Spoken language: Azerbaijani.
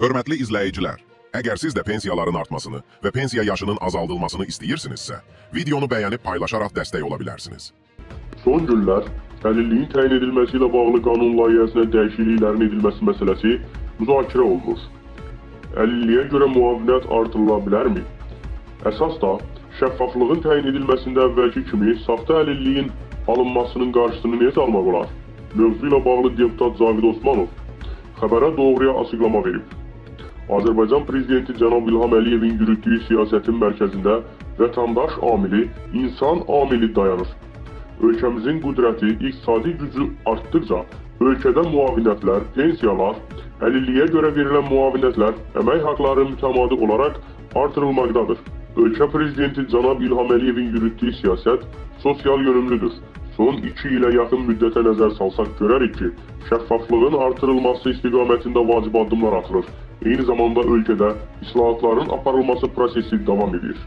Hörmətli izləyicilər, əgər siz də pensiyaların artmasını və pensiya yaşının azaldılmasını istəyirsinizsə, videonu bəyənib paylaşaraq dəstək ola bilərsiniz. Son günlər əlilliyin təyin edilməsi ilə bağlı qanun layihəsinə dəyişikliklərin edilməsi məsələsi müzakirə olunur. Əlilliyə görə müavinət artırıla bilərmi? Əsas da şəffaflığın təyin edilməsində əvvəlki kimi saxta əlilliyin alınmasının qarşısını necə almaq olar? Mövzu ilə bağlı deputat Cavid Osmanov xəbərə doğruya açıqlama verib. Azərbaycan Prezidenti Cənab İlham Əliyevin yürütdüyü siyasətin mərkəzində vətəndaş amili, insan amili dayanır. Ölkəmizin qüdrəti, iqtisadi gücü artdıqca ölkədə müavinətlər, pensiyalar, əlilliyə görə verilən müavinətlər, əmək haqları mütəmadi olaraq artırılmaqdadır. Ölkə Prezidenti Cənab İlham Əliyevin yürütdüyü siyasət sosial yönümlüdür. Son 2 ilə yaxın müddətə nəzər salsaq görərik ki, şəffaflığın artırılması istiqamətində vacib addımlar atılır. Eyni zamanda ölkədə islahatların aparılması prosesi davam edir.